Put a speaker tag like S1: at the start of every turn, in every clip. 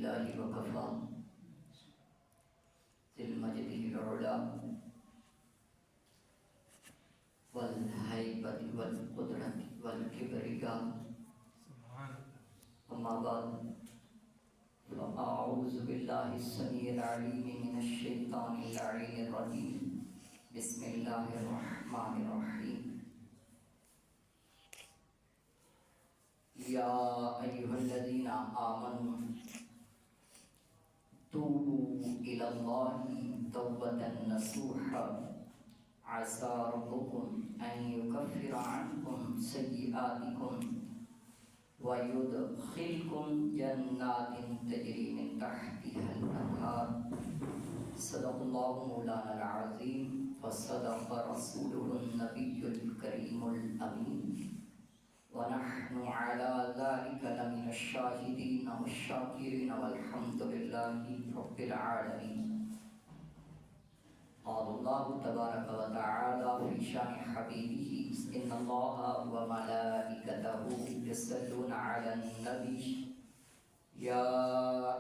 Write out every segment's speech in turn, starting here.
S1: لله وكفى ذي المجد العلا والهيبة والقدرة والكبرياء أما بعد فأعوذ بالله السميع العليم من الشيطان اللعين الرجيم بسم الله الرحمن الرحيم يا أيها الذين آمنوا توبوا إلى الله توبة نصوحا عسى ربكم أن يكفر عنكم سيئاتكم ويدخلكم جنات تجري من تحتها الأنهار صدق الله مولانا العظيم وصدق رسوله النبي الكريم الأمين ونحن على ذلك لمن الشاهدين والشاكرين والحمد لله رب العالمين. قال الله تبارك وتعالى في شان حبيبه إن الله وملائكته يصلون على النبي يا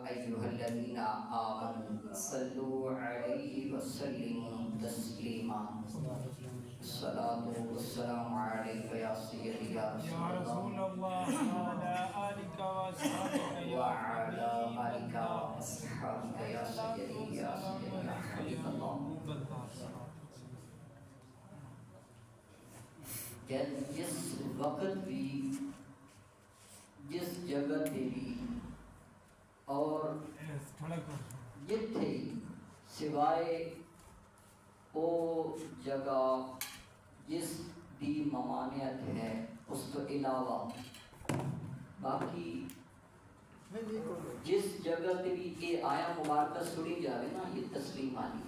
S1: أيها الذين آمنوا صلوا عليه وسلموا تسليما. الصلاة والسلام عليك يا سيدي يا رسول الله وعلى آلك وأصحابك يا سيدي يا حبيب الله. جس وقت بھی جس جگہ تے بھی اور جتھے سوائے او جگہ جس دی ممانعت ہے اس تو علاوہ باقی جس جگہ تے بھی یہ آیا مبارکہ سنی جاوے نا یہ تسلیم آنی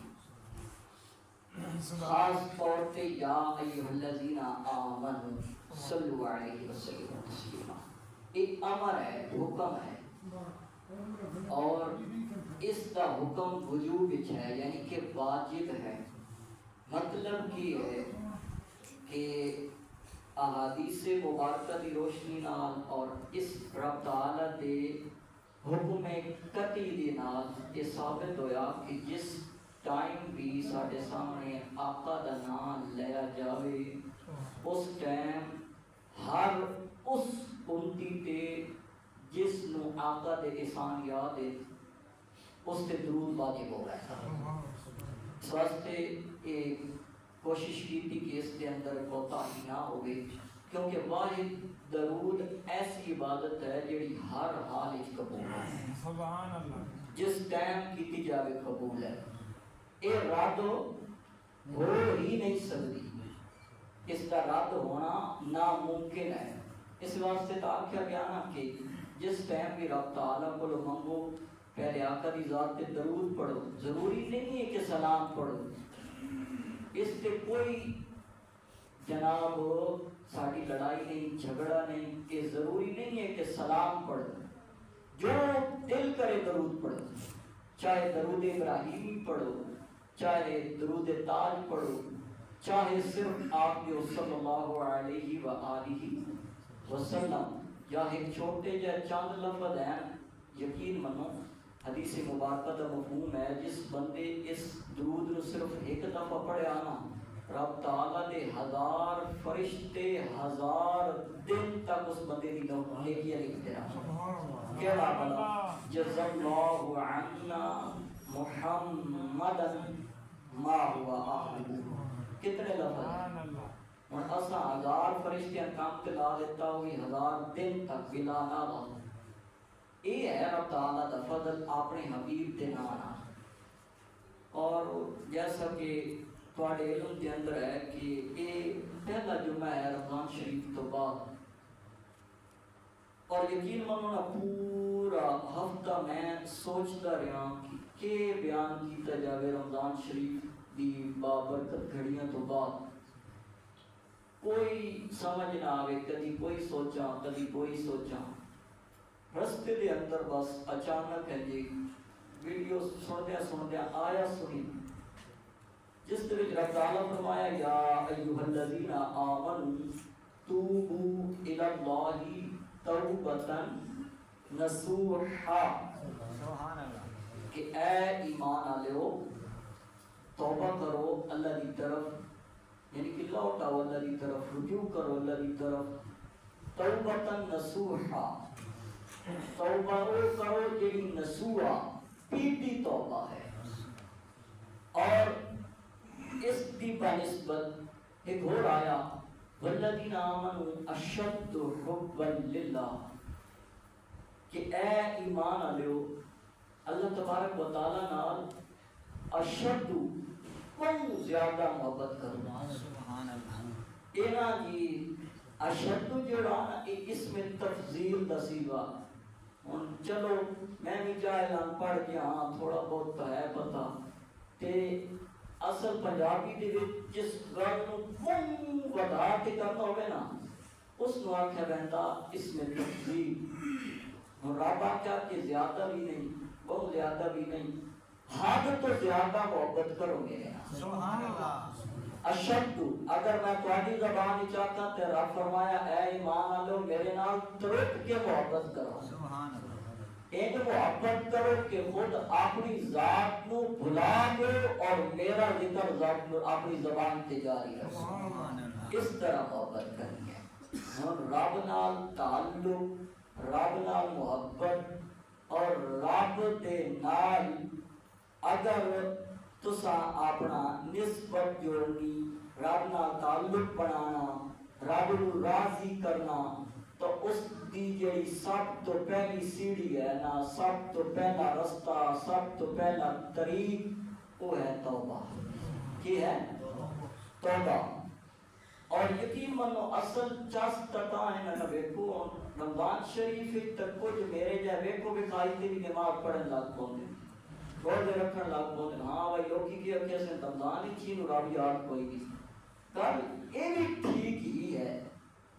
S1: خاص طور پہ یا ایھا الذین آمنوا صلوا علیہ وسلم تسلیما. ایک امر ہے، حکم ہے، اور اس کا حکم وجوب ہے یعنی کہ واجب ہے. مطلب یہ ہے کہ احادیث مبارکہ دی روشنی نال اور اس رب تعالی دے حکم قطعی دے نال یہ ثابت ہویا کہ جس ٹائم بھی ساڈے سامنے آقا دا نام لیا جاوے اس ٹائم ہر اس امتی تے جس نو آقا دے احسان یاد ہے اس تے درود واجب ہو رہا ہے. اس واسطے ایک کوشش کی تھی کہ اس کے اندر کوتاہی نہ ہوئے کیونکہ واحد درود ایسی عبادت ہے جڑی ہر حال وچ قبول ہے. سبحان اللہ. جس ٹائم کیتی جاوے قبول ہے. یہ رد ہو ہی نہیں سکتی، اس کا رد ہونا ناممکن ہے. اس واسطے تو آخیا گیا نا کہ جس ٹائم بھی رب تعالیٰ کو منگو پہلے آقا دی ذات پہ درود پڑھو. ضروری نہیں ہے کہ سلام پڑھو، اس سے کوئی جناب ساری لڑائی نہیں جھگڑا نہیں. یہ ضروری نہیں ہے کہ سلام پڑھو، جو دل کرے درود پڑھو، چاہے درود ابراہیمی پڑھو، چاہے درود تاج پڑھو، چاہے صرف آپ کے صلی اللہ علیہ وآلہ وسلم یا ایک چھوٹے یا چند لفظ ہیں. یقین منو حدیث مبارکہ کا مفہوم ہے جس بندے اس درود نو صرف ایک دفعہ پڑھیا نا رب تعالیٰ دے 1000 فرشتے 1000 دن تک اس بندے دی نیکیاں لکھتے رہا. کہڑا بلا جزا اللہ عنا محمدا ما ہوا آہلہ. کتنے لفظ اور اساں 1000 فرشتیاں کام تے لا لیتا ہوئی 1000 دن تک بلا نالا. یہ ہے رب تعالیٰ دا فضل اپنے حبیب دے نانا. اور جیسا کہ تھوڑے علم کے اندر ہے کہ یہ پہلا جمعہ ہے رمضان شریف تو بعد، اور یقین منو نا پورا ہفتہ میں سوچتا رہا کہ بیان کیتا جاوے رمضان شریف دی بابرکت گھڑیاں تو بعد. کوئی سمجھ نہ آوے، کدی کوئی سوچا کدی کوئی سوچا. رستے دے اندر بس اچانک ہے جی ویڈیو سندیا آیا سنی جس طرح رب تعالیٰ فرمایا یا ایھا الذین آمنوا توبوا الی اللہ توبۃ نصوحا کہ اے ایمان والو توبہ کرو اللہ دی طرف، یعنی کہ لوٹ آؤ اللہ دی طرف، رجوع کرو اللہ دی طرف، توبتاً نصوحا، توبہ او کرو جیڑی نصوحا پیٹی توبہ ہے، اور اس کی بنسبت ایک اور آیا والذین آمنوا اشد حبا للہ کہ اے ایمان والو اللہ تبارک و تعالی نال اشد کم زیادہ محبت کرنا، سبحان اللہ۔ اینا جی اشد جڑا ایک اسم تفضیل دا سیگا، چلو میں بھی جاہلان پڑھ گیا ہاں تھوڑا بہت تو ہے پتہ تے اصل پنجابی دے وچ جس گل نو کم ودا کے کرنا ہوئے نا اس نو آکھیا بہندا اسم تفضیل، رب آکھیا کہ زیادہ بھی نہیں بہت زیادہ بھی نہیں، حد تو زیادہ محبت کرو میرے نال، سبحان اللہ۔ اشد اگر میں تہاڈی زبان وچ آکھاں تے رب فرمایا اے ایمان والو میرے نال ترک کے محبت کرو، سبحان اللہ۔ ایک محبت کرو کہ خود اپنی ذات نو بھلا دو اور میرا ذکر ذات نو اپنی زبان تے جاری رکھو، اس طرح محبت کرنی ہے۔ ہم رب نال تعلق، رب نال محبت اور رب دے نال اگر تساں اپنا نسبت جوڑنی، رب نال تعلق بنانا، رب نو راضی کرنا، تو اس دی جڑی سب تو پہلی سیڑھی ہے نا، سب تو پہلا رستہ، سب تو پہلا طریق وہ ہے توبہ۔ کی ہے؟ توبہ۔ اور یقین منو اصل چس تتا ہے نا ویکھو رمضان شریف تک کچھ میرے جائے ویکھو بکھائی تے بھی نماز پڑھن لگ پوندے، روزے رکھن لگ پوندے، ہاں بھائی لوکی کی اکھے سے رمضان ہی چھی نو رب یاد کوئی نہیں، گل یہ بھی ٹھیک ہی ہے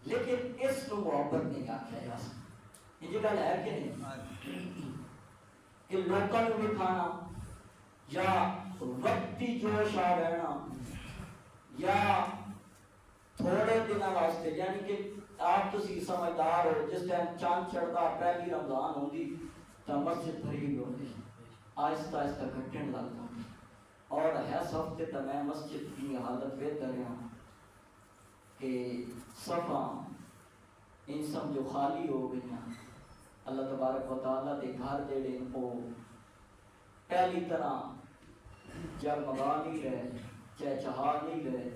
S1: لیکن اس کو محبت نہیں آکھیا جا سکتا۔ یہ گل ہے کہ نہیں کہ لوکاں نوں دکھانا یا وقتی جوش آ رہنا یا تھوڑے دن واسطے، یعنی کہ آپ تسی سمجھدار ہو جس ٹائم چاند چڑھتا پہلی رمضان ہوندی تو مسجد بھری ہوندی، آہستہ آہستہ گھٹن لگتا، اور ہے ہفتے تو میں مسجد کی حالت بہتر رہا کہ صفا ان سمجھو خالی ہو گئی ہیں، اللہ تبارک و تعالیٰ دے گھر جڑے وہ پہلی طرح جگمگا نہیں رہے، چہچہا نہیں رہے،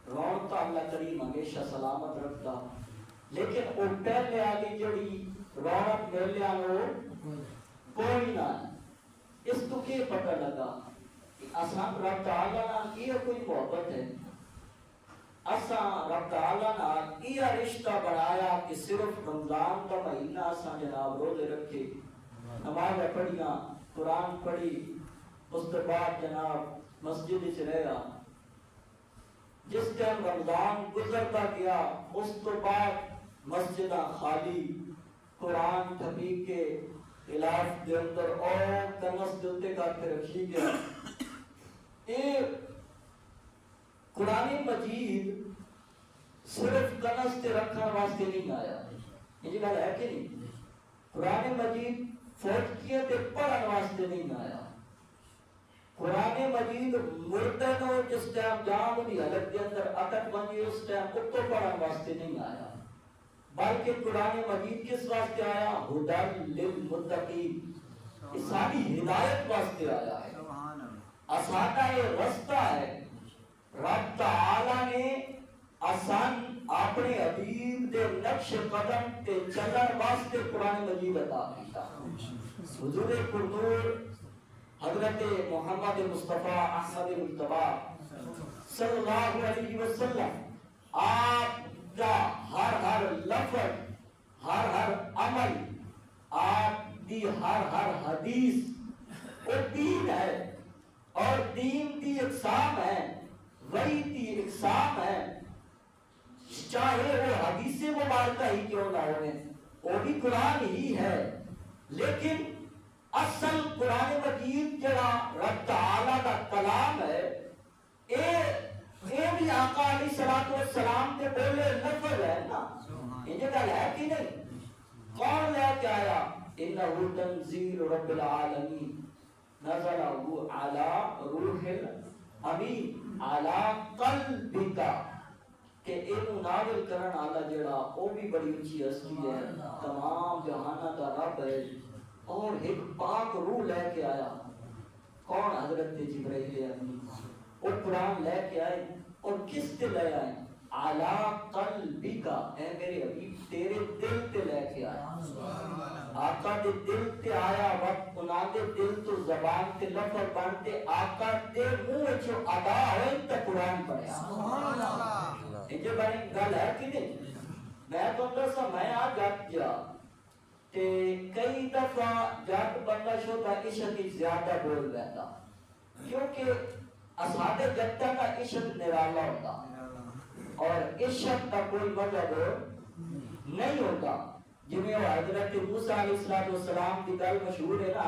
S1: رونق اللہ کریم ہمیشہ سلامت رکھتا، لیکن وہ پہلے والی جڑی رونق میلے والو کوئی نہ۔ اس کو کیا پتہ لگا کہ اساں رب تعالیٰ نال یہ کوئی محبت ہے، اساں رب تعالیٰ نال یہ رشتہ بنایا کہ صرف رمضان کا مہینہ اساں جناب روزے رکھے، نماز پڑھیاں، قرآن پڑھی، اس کے بعد جناب مسجد وچ رہیا، جس ٹائم رمضان گزرتا گیا اس تو بعد مسجداں خالی، قرآن تھپی کے خلاف دے اندر اور کنس دلتے کرتے رکھی گیا۔ یہ قرآن مجید صرف کنس تے رکھنے واسطے نہیں آیا، یہ گل ہے کہ نہیں؟ قرآن مجید فوج کیے تے پڑھن واسطے نہیں آیا، قرآن مجید مردے نو جس ٹائم جام دی حالت کے اندر اٹک بنی اس ٹائم اتو پڑھن واسطے نہیں آیا، بلکہ قرآن مجید کس واسطے آیا؟ ہدی للمتقین، یہ ساری ہدایت واسطے آیا ہے، اسانا یہ رستہ ہے، رب تعالیٰ نے آسان اپنے حبیب دے نقش قدم تے چلن واسطے قرآن مجید عطا کیتا۔ حضور پرنور حضرت محمد مصطفیٰ احمد مجتبیٰ صلی اللہ علیہ وسلم آپ کا ہر لفظ، ہر عمل، آپ دی ہر حدیث وہ دین ہے، اور دین دی اقسام ہے، وہی دی اقسام ہے، چاہے وہ حدیث مبارکہ ہی کیوں نہ ہوئے وہ بھی قرآن ہی ہے، لیکن اصل قرآن مجید جڑا رب تعالیٰ کا کلام ہے، اے بھی آقا علیہ السلام کے بولے لفظ ہے نا، یہ جگہ ہے کہ نہیں؟ کون لے کے آیا؟ انہو تنزیل رب العالمین نزل علی روح الامین علی قلبک، کہ اینو نازل کرن والا جڑا او بھی بڑی اونچی ہستی ہے، تمام جہاناں دا رب ہے، اور ایک پاک روح لے کے آیا۔ کون؟ حضرت جبرائیل امین۔ وہ قرآن لے کے آئے، اور کس تے لے آئے؟ علی قلبک، اے میرے حبیب تیرے دل تے لے کے آیا۔ آقا دے دل تے آیا وقت انہاں دے دل تو زبان تے لفظ بنتے آقا دے منہ وچوں ادا ہوئے تے قرآن پڑھیا۔ سبحان اللہ۔ یہ جو بڑی گل ہے کہ نہیں؟ میں تو دسا میں آ جات جا تے کئی دفعہ جات بندہ شوتا عشق کی زیادہ بول بیٹھا، کیونکہ اسادے جتہ کا عشق نرالا ہوتا اور عشق کا کوئی مطلب نہیں ہوتا۔ جنہیں حضرت موسیٰ علیہ السلام کی گل مشہور ہے نا،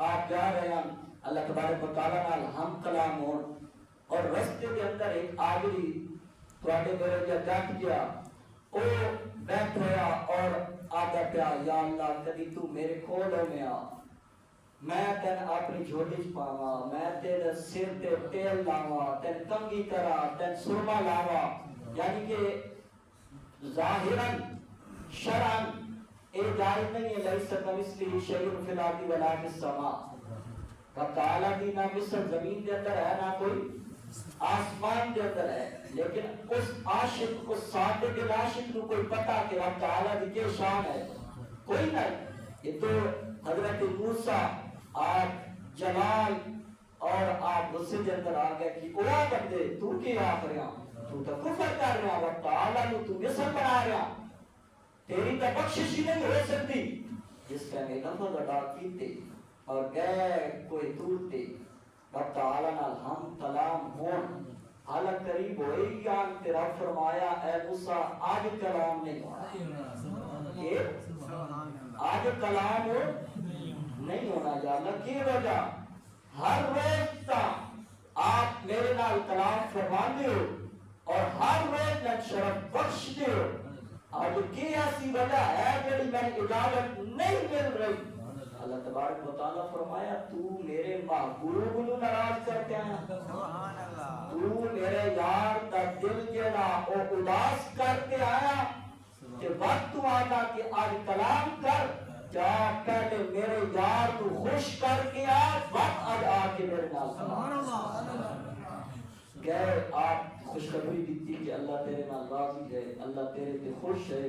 S1: آپ جا رہے ہیں اللہ تبارک و تعالیٰ نال ہم کلام ہون، اور رستے کے اندر ایک آدمی تواڈے میرے جا جٹ گیا، او بیٹھ رہا اور آگا پیا، یا اللہ کدی تو میرے کھولوں میں آ، میں تین اپنی جھولی چ پاواں، میں تیرے سر تے تیل لاواں، تین کنگھی کرا، تین سرما لاواں، یعنی کہ ظاہراً شرعاً اے جائز نہیں ہے، لیس کمثلہ شیء فی الارض ولا فی السماء۔ رب تعالیٰ کی نہ مثل زمین کے اندر ہے نہ کوئی آسمان کے اندر ہے، لیکن اس عاشق، اس صادق عاشق کو کوئی پتا کہ رب تعالیٰ کی کیا شان ہے؟ کوئی نہیں۔ یہ تو حضرت موسیٰ آپ جلال اور آپ غصے کے اندر آ گئے کہ او بندے تو کیا آخ رہا، تو تو کفر کر رہا، رب تعالیٰ نے تو مثل بنا رہا، تیری تو بخشش ہی نہیں ہو سکتی۔ اس کا میں لفظ ادا کیتے اور گئے کوئی دور تے، رب تعالیٰ نال ہم کلام ہون، حالت قریب ہوئی جان تیرا فرمایا اے موسیٰ آج کلام نہیں ہونا، کہ آج کلام نہیں ہونا، یا اللہ کی وجہ ہر روز تا آپ میرے نال کلام فرماندے ہو اور ہر روز میں شرف بخش دے ہو، آج کی ایسی وجہ ہے جڑی میں اجازت نہیں مل رہی؟ اللہ تبارک و تعالیٰ فرمایا تو میرے محبوب نو ناراض کرتے ہیں، تو میرے یار دا دل جڑا او اداس کرتے آیا، کہ وقت تو آنا کہ آج کلام کر، جا پہلے میرے یار تو خوش کر کے آ، وقت آج آ کے میرے نال کلام گئے۔ آپ خوشخبری دیتی کہ اللہ تیرے نال راضی ہے، اللہ تیرے تے خوش ہے،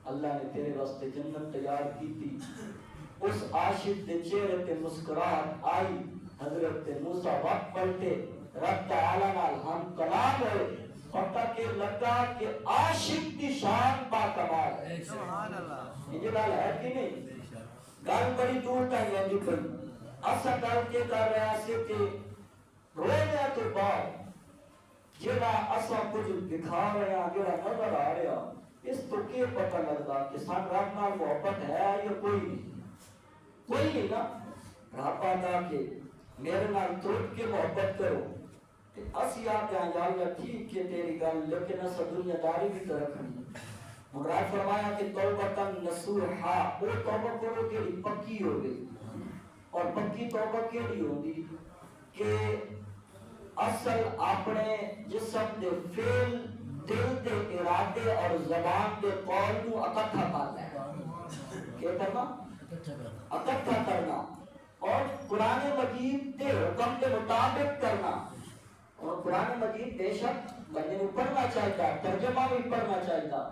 S1: اللہ نے تیرے واسطے جنت تیار کی تھی۔ اس عاشق دے چہرے تے مسکراہٹ آئی، حضرت موسیٰ وقت پلٹے، رب تعالیٰ نال ہم کلام ہوئے، پتہ کہ لگا کہ عاشق دی شان با کمال ہے۔ یہ جو گل ہے کہ نہیں؟ گل بڑی دور تک ہے جی بھئی، اسا گل کے کر رہا سے کہ روزہ تو بعد جڑا اسا کچھ دکھا رہے ہیں، جڑا نظر آ رہا، اس تو کیا پتہ لگتا کہ سان رب نال محبت ہے یا کوئی نہیں؟ کوئی نہیں نا۔ رب آتا کہ میرے نال ترٹ کے محبت کرو، کہ اسی آتے ہیں یا اللہ ٹھیک ہے تیری گل، لیکن اسا دنیا داری بھی تو رکھنی۔ مراد فرمایا کہ توبتاً نصوحا، وہ توبہ کرو کیڑی پکی ہو گئی، اور پکی توبہ کیڑی ہوگی کہ اصل اپنے جسم دے فعل، دل دے ارادے اور زبان دے قول کو اکٹھا کرنا ہے۔ کیا کرنا؟ اکٹھا کرنا، اور قرآن مجید دے حکم کے مطابق کرنا۔ اور قرآن مجید بے شک بندے کو پڑھنا چاہیے، ترجمہ بھی پڑھنا چاہیے،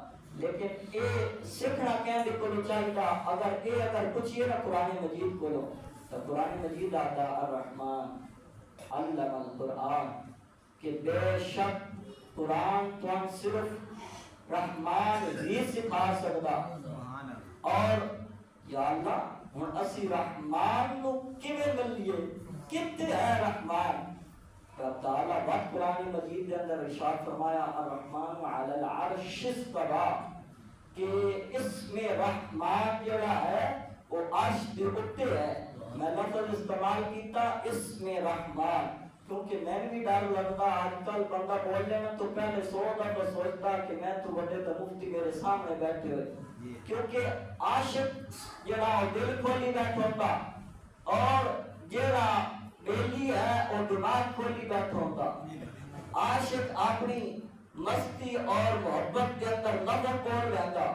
S1: لیکن اے سکھنا کہنے کو نہیں چاہیے۔ اگر کچھ یہ نہ قرآن مجید بولو تو قرآن مجید آتا الرحمن علم القرآن، کہ بے شک قرآن تو صرف رحمان ہی سکھا سکتا۔ اور یا اللہ ہن اسی رحمان نو کیویں ملیے؟ کتے ہے رحمان؟ رب تعالیٰ وقت قرآن مجید کے اندر ارشاد فرمایا الرحمن علی العرش استوی، کہ اس میں رحمان جڑا ہے وہ عرش دے اوپر ہے۔ میں لفظ استعمال کیتا اس میں رحمان، کیونکہ میں بھی ڈر لگتا آج کل بندہ بولنے میں تو پہلے سوچتا کہ میں تو بڑے تو مفتی میرے سامنے بیٹھے ہوئے، کیونکہ عاشق جڑا دل کھولی بیٹھا ہوتا اور جڑا بیلی ہے وہ دماغ کھولی بیٹھا ہوتا۔ عاشق اپنی مستی اور محبت کے اندر لفظ بول رہتا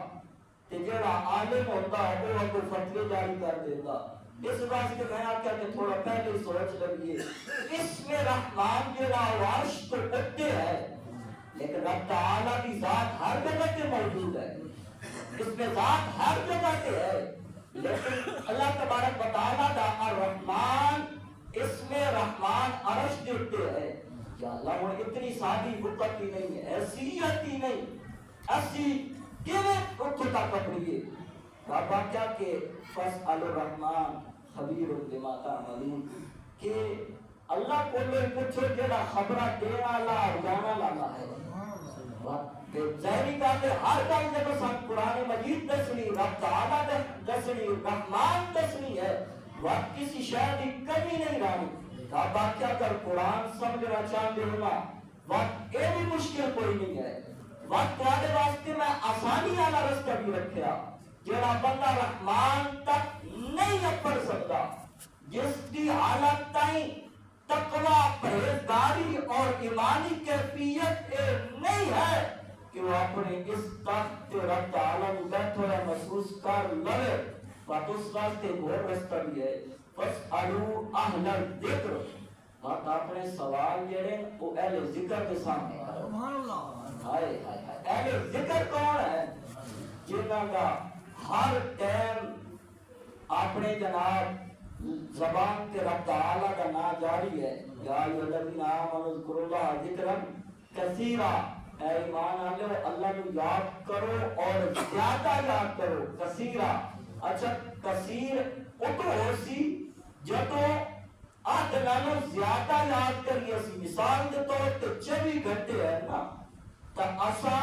S1: تے جڑا عالم ہوتا وہ اگو فتوی جاری کر دیتا۔ اس واسطے میں آکھیا کہ تھوڑا پہلے سوچ لگیے، اسم رحمان جڑا عرش تو اٹھتے ہے لیکن رب تعالیٰ کی ذات ہر جگہ پہ موجود ہے، اس میں ذات ہر جگہ پہ ہے، لیکن اللہ تبارک و تعالیٰ دا الرحمن اسم رحمان عرش دیتے ہے۔ یا اللہ وہ اتنی سادی وقت ہی نہیں ہے، حیثیت ہی نہیں، ایسی کیویں اٹھتا کپڑیے بابا کیا کہ فَاسْأَلُ الرحمن خبیر بما تعملون کہ اللہ کو لوگ پوچھو جڑا خبرہ دینا لا جانا لانا ہے۔ ظاہری بات ہے ہر گل جب سن قرآن مجید دسنی رب تعالیٰ دسنی رحمان دسنی ہے وقت کسی شہر کی کمی نہیں رہی۔ بابا کیا کر قرآن سمجھنا چاہتے ہونا وقت یہ بھی مشکل کوئی نہیں ہے، وقت تھوڑے واسطے میں آسانی والا رستہ بھی رکھیا جڑا بندہ رحمان تک نہیں پڑھ سکتا، جس کی حالت تائیں تقوی پرہیزگاری اور ایمانی کیفیت نہیں ہے کہ وہ اپنے اس تخت رب تعالیٰ کو بیٹھا ہوا محسوس کر لے، بات اس واسطے بہت رستہ بھی ہے۔ فَاسْأَلُوا أَهْلَ الذِّكْرِ بات اپنے سوال جڑے وہ اہل ذکر کے سامنے ہائے اہل ذکر کون ہے؟ جنہاں کا ہر ٹائم اپنے جناب زبان کے رب تعالیٰ کا نام جاری ہے۔ یا ایھا الذین آمنوا اذکروا اللہ ذکرا کثیرا، اے ایمان والو اللہ کو یاد کرو اور زیادہ یاد کرو۔ کثیرا اچھا کثیر اتو ہو سی جدو آدھ نالو زیادہ یاد کریے سی، مثال کے طور پہ 24 گھنٹے ہے نا تو اسا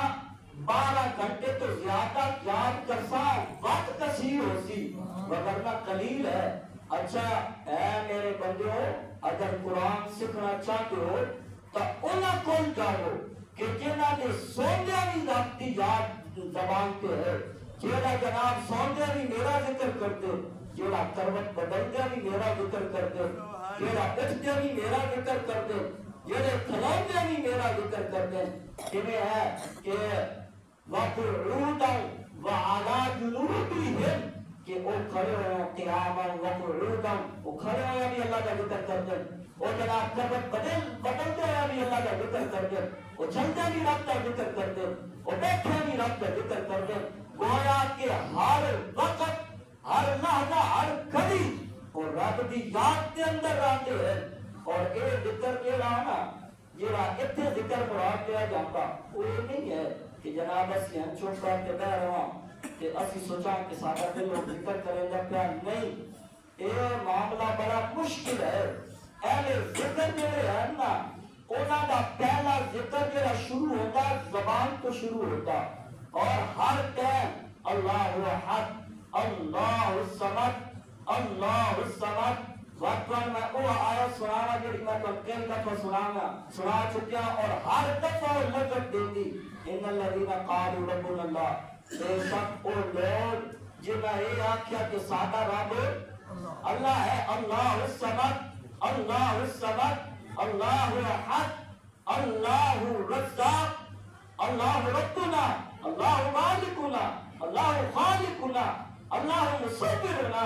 S1: 12 گھنٹے تو زیادہ یاد کرسا وقت کثیر ہو سی وگرنہ قلیل ہے۔ اچھا اے میرے بندیوں اگر قرآن سکھنا چاہتے ہو تو انہاں کون جاؤ کہ جنہاں نے سوندیا بھی رابطی یاد زبان پہ ہے، جیڑا جناب سوندیا بھی میرا ذکر کرتے، جیڑا کروٹ بدلدیا بھی میرا ذکر کرتے، جیڑا اٹھدیا بھی میرا ذکر کرتے، جیڑے کھلوندیا بھی میرا ذکر کرتے۔ کیویں ہے کہ وَقُعُودًا وَعَلَىٰ جُنُوبِهِمْ کہ وہ کھڑے ہوئے قیاماً وَقُعُودًا وہ کھڑے ہوئے بھی اللہ کا ذکر کرتے، وہ جناب کروٹ بدلتے ہوئے بھی اللہ کا ذکر کرتے، وہ چلتے بھی رب کا ذکر کرتے، وہ بیٹھے بھی رب کا ذکر کرتے۔ گویا کہ ہر وقت ہر لحظہ ہر گھڑی اور رب دی یاد کے اندر رہتے ہیں۔ اور اے ذکر کے لانا جڑا اتنے ذکر مراد لیا جاتا وہ نہیں ہے کہ جناب اسی ہم چپ کر کے بہ رہا کہ اسی سوچا کہ سارا دل لوگ ذکر کریں گا پیا نہیں، اے معاملہ بڑا مشکل ہے۔ اہل ذکر جڑے ہیں نا انہاں دا پہلا ذکر جڑا شروع ہوتا زبان تو شروع ہوتا اور ہر ٹائم اللہ احد اللہ الصمد اللہ الصمد وقتاً میں وہ آیا سنانا جڑی میں تو کئی دفعہ سنا چکیا اور ہر دفعہ لذت دیتی ان الذین قالوا ربنا اللہ، بے شک وہ لوگ جنہاں یہ آکھیا کہ سادہ رب اللہ ہے، اللہ الصمد اللہ الصمد اللہ احد اللہ رزاق اللہ ربنا اللہ مالکنا اللہ خالقنا اللہ مصورنا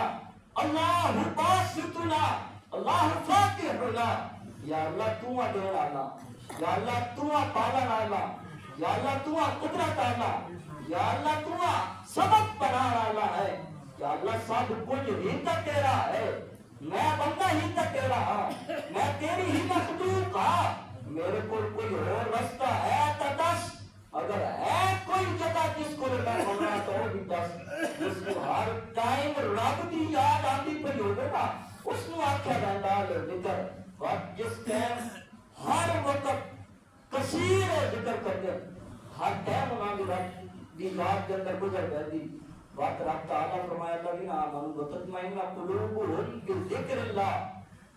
S1: اللہ باسطنا اللہ فاتحنا۔ یا اللہ تو دین آنا، یا اللہ تو پالن آنا، یا اللہ تو قدرت آنا، یا اللہ تو سبب بنانا آنا ہے، یا اللہ سب کچھ ہی تک تیرا ہے، میں بندہ ہی تک تیرا ہاں، میں تیری ہی مخلوق ہاں، میرے کو کوئی اور رستہ ہے تو دس، اگر ہے کوئی جگہ جس کو میں ہونا تو وہ بھی دس، جس کو ہر ٹائم رب دی یاد آتی پہ ہوگا نا اس کو آکھا جاتا ہے ذکر، وقت جس ٹائم ہر وقت کثیر ذکر کرتے ہر ٹائم انہوں نے رب دی یاد کے اندر گزر گئے دی وقت رب تعالیٰ فرمایا الذین آمنوا وتطمئن قلوبهم بذکر اللہ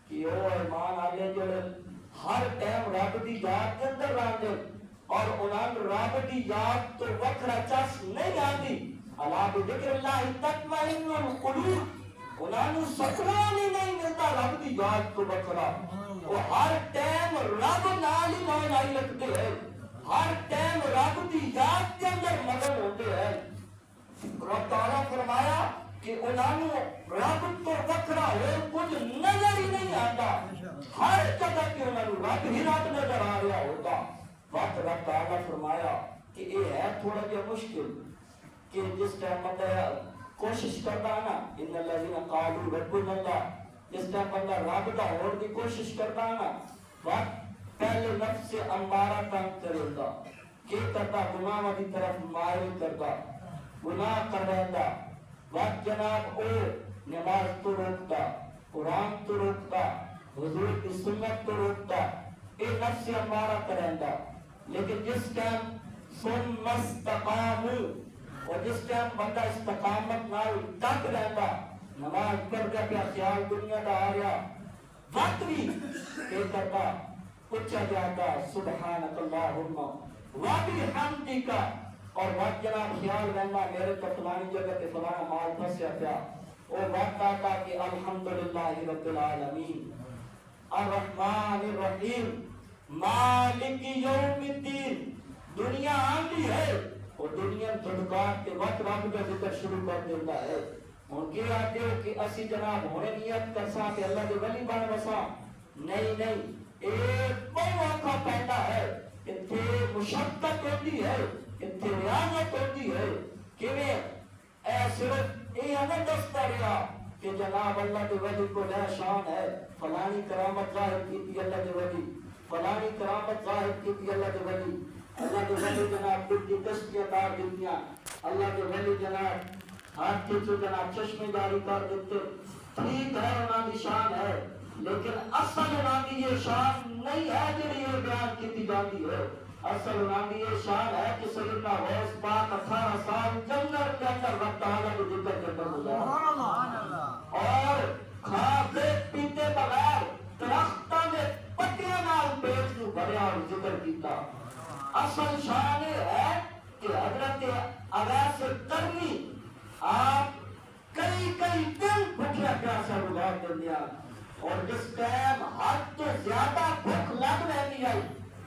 S1: کہ او ایمان والے جو ہر ٹائم رب دی یاد کے اندر رہندے اور انہاں رب دی یاد تو وکھرا چس نہیں آندی الا بذکر اللہ تطمئن القلوب انہاں سکون ہی نہیں ملتا رب دی یاد تو وکھرا وہ ہر ٹائم رب نال ہی معنی رکھتے ہیں ہر ٹائم رب دی یاد کے اندر مگن ہوتے ہیں رب تعالیٰ فرمایا کہ انہوں رب تو وکھرا ہے کچھ نظر ہی نہیں آتا ہر جگہ کہ انہوں رب ہی رب نظر آ رہا ہوتا وقت رب تعالیٰ فرمایا کہ یہ ہے تھوڑا جا مشکل کہ جس ٹائم بندہ کوشش کرتا ہے نا ان الذین قالوا ربنا اللہ جس ٹائم بندہ رب دا ہونے کی کوشش کرتا ہے نا وقت پہلے نفس امارہ تنگ کرے گا کہ کرتا گناہ کی طرف مائل کرتا گناہ کر رہتا وقت جناب او نماز تو روکتا قرآن تو روکتا حضور کی سنت تو روکتا اے نفس امارہ کریندا لیکن جس ٹائم سن مستقامو اور جس ٹائم بندہ استقامت نال ڈٹ رہندا نماز پڑھتا پیا خیال دنیا دا آ رہا وقت بھی کہ کرتا اچھا جاتا سبحانک اللہم وبحمدک اور وقت جناب خیال رہنا میرے تو فلانی جگہ پہ فلانا مال پھنسیا پیا اور وقت آتا کہ الحمدللہ رب العالمین الرحمن الرحیم مالک یوم الدین دنیا آندی ہے اور دنیا دھڑکار کے وقت رب کا ذکر شروع کر دیتا ہے ان کے آتے ہو کہ اسی جناب ہونے نیت کرسا کہ اللہ کے ولی بن بسا نہیں ایک موقع پیدا ہے کہ تھے مشقت ہوتی ہے کہ ریاضت ہوتی ہے کہ میں اے صرف یہ ہمیں دستا رہا کہ جناب اللہ کے ولی کو لے شان ہے فلانی کرامت ظاہر کی تھی اللہ کے ولی فلانی کرامت ظاہر کی تھی اللہ کے ولی اللہ کے ولی جناب دل کی کشتیاں دار دیتیاں اللہ کے ولی جناب ہاتھ سے جناب چشمے جاری کر دیتے ٹھیک ہے انہاں دی شان ہے لیکن اصل انہاں دی یہ شان نہیں ہے جو یہ بیان کی جاتی ہے اصل انہاں دی یہ شان ہے کہ سیدنا غوث پاک 18 سال جنگل کے اندر رب تعالیٰ کے ذکر کے اندر گزارا اور کھاتے پیتے بغیر درختوں میں پتیاں نال پیٹ کو بھریا اور ذکر کیتا اصل شان ہے کہ حضرت اویس کرنی آپ کئی دن بھوکیا پیاسا گزار دیا اور جس ٹائم حد تو زیادہ بھوک لگ رہی ہے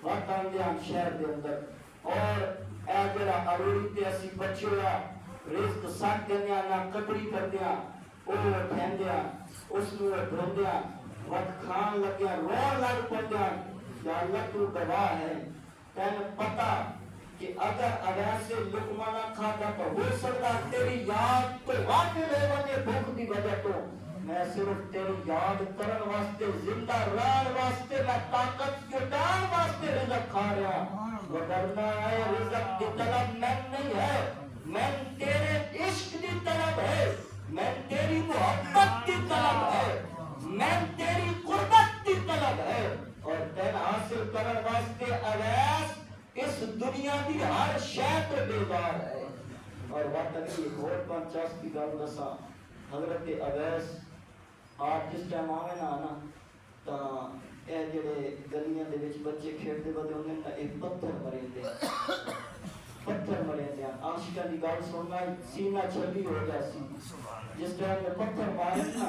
S1: وقت آندے ہم شہر دے اندر اور اے جڑا اروڑی تے اسی بچے ہوا رزق ساتھ دیا نہ کٹری کر دیا وہ ٹھہن دیا اس نو ڈھون دیا وقت کھان لگیا رون لگ پڑیا یا اللہ تو گواہ ہے تین پتا کہ اگر اویسے لقمہ نہ کھاتا تو ہو سکتا تیری یاد تو واقع لے بنے بھوک دی وجہ تو میں صرف تیری یاد کرن واسطے زندہ رہن واسطے میں طاقت جٹان واسطے رزق کھا رہا وگرنہ ہے رزق کی طلب میں نہیں ہے میں تیرے عشق کی طلب ہے میں تیری محبت کی طلب ہے میں تیری قربت کی طلب ہے اور تین حاصل کرن واسطے اویس اس دنیا کی ہر شے تو بیدار ہے اور وقت کی اور پنچاس کی گل دسا حضرت اویس آج جس ٹائم آوے نا آنا تا اے جڑے گلیاں دے وچ بچے کھیڈدے بدے انہاں نے ایک پتھر مرے دے عاشقاں دی گل سننا سینہ چھلی ہو گیا سی جس ٹائم میں پتھر مارے نا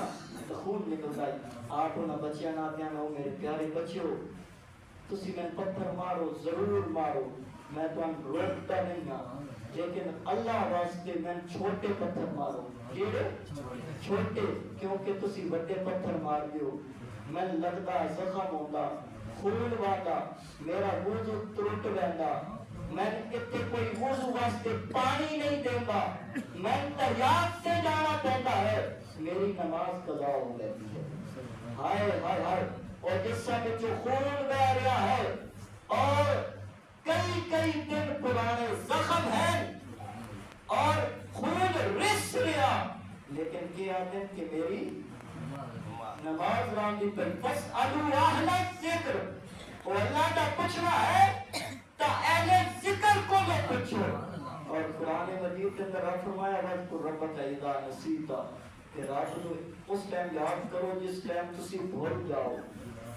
S1: تو خون نکلدا آپ انہاں بچیاں نہ آتے ہیں میرے پیارے بچیو تسی میں پتھر مارو ضرور مارو میں تو روکتا نہیں ہاں لیکن اللہ واسطے میں چھوٹے پتھر مارو کیڑے چھوٹے کیونکہ تسی بڑے پتھر مار دیو میں لگدا زخم ہوندا خون والا میرا وضو ٹوٹ ویندا میں اتنے کوئی وضو واسطے پانی نہیں دیندا میں دریاب سے جانا پیندا ہے میری نماز قضا ہو جاتی ہے ہائے ہائے ہائے اور جس سے جو خون بہ رہا ہے اور کئی دن پرانے زخم ہیں اور خون رس رہا لیکن کیا دن کہ میری نماز راندی پر بس ادو اہل ذکر اور اللہ کا پوچھنا ہے تا اہل ذکر کو لے پوچھو اور قرآن مجید کے اندر فرمایا وذکر ربک اذا نسیت کہ رات کو اس ٹائم یاد کرو جس ٹائم تسی بھول جاؤ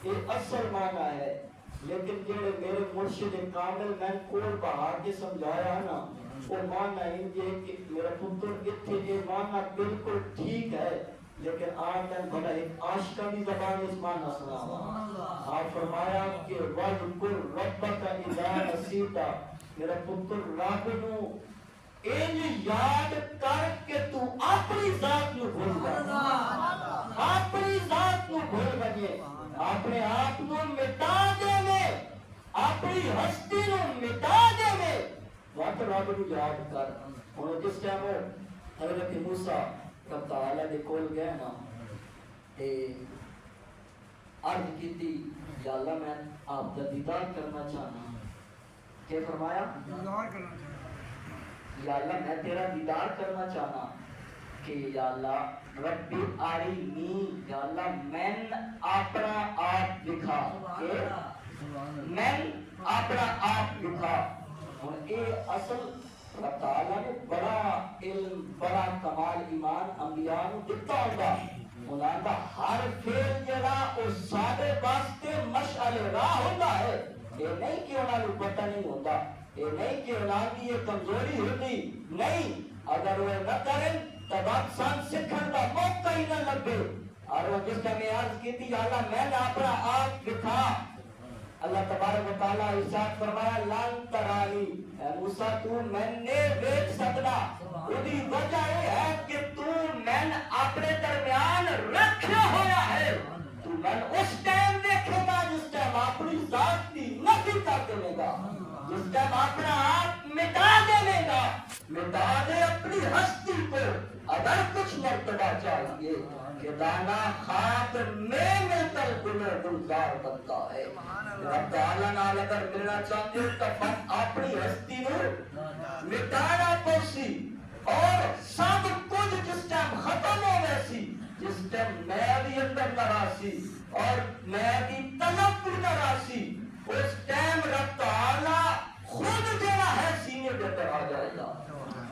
S1: یہ اصل معنی ہے، لیکن جڑے میرے مرشد کامل میں کول بہا کے سمجھایا نا، وہ معنی یہ کہ میرا پتر اتھے یہ معنی بالکل ٹھیک ہے، لیکن آج میں بڑا ایک عاشقہ کی زبان اس معنی سنا ہوا۔ آپ فرمایا کہ وَذْكُرْ رَبَّكَ إِذَا نَسِيتَ، میرا پتر رب نو انج یاد کر کے تو اپنی ذات نو بھول جا، اپنی ذات نو بھول بنے، اپنے آپ نو مٹا دے میں، اپنی ہستی نو مٹا دے میں، وقت رب نو یاد کر۔ اور جس ٹائم حضرت موسیٰ رب تعالیٰ دے کول گئے نا، عرض کی تھی یا اللہ میں آپ کا دیدار کرنا چاہنا، کیا فرمایا؟ دیدار کرنا چاہنا، یا اللہ میں تیرا دیدار کرنا چاہنا، کہ یا اللہ ربی آرینی، یا اللہ میں اپنا آپ دکھا، کہ میں اپنا آپ دکھا۔ اور اے اصل رب تعالیٰ نے بڑا علم، بڑا کمال ایمان انبیاء نے دتا ہوگا، انہاں دا ہر فعل جڑا اس سارے واسطے مشعل راہ ہوتا ہے، یہ نہیں کہ انہاں کو پتہ نہیں ہوتا، یہ نہیں کہ انہاں کی یہ کمزوری ہوتی، نہیں، اگر وہ نہ کریں تب آپ سان سکھن کا موقع ہی نہ لگے۔ اور وہ جس کا میں عرض کی تھی، اللہ میں نے اپنا آپ دکھا، اللہ تبارک و تعالیٰ ارشاد فرمایا لن ترانی، اے موسیٰ تو میں نے دیکھ سکنا، اُدھی وجہ یہ ہے کہ تو میں اپنے درمیان رکھا ہویا ہے، تو میں اس ٹائم دیکھے گا جس ٹائم اپنی ذات کی نفی کر دے گا، جس ٹائم اپنا آپ مٹا دے گا، مٹا دے اپنی ہستی کو۔ اگر کچھ مرتبہ چاہیے کہ دانا خاک میں ملتل گلے گلزار بنتا ہے، رب تعالیٰ نال اگر ملنا چاہتے ہو تو اپنی ہستی نو مٹانا پوسی، اور سب کچھ جس ٹائم ختم ہو ویسی، جس ٹائم میں بھی اندر نہ راسی اور میں بھی طلب بھی نہ راسی، اس ٹائم رب تعالیٰ خود جڑا ہے سینے پہ اندر آ جائے گا۔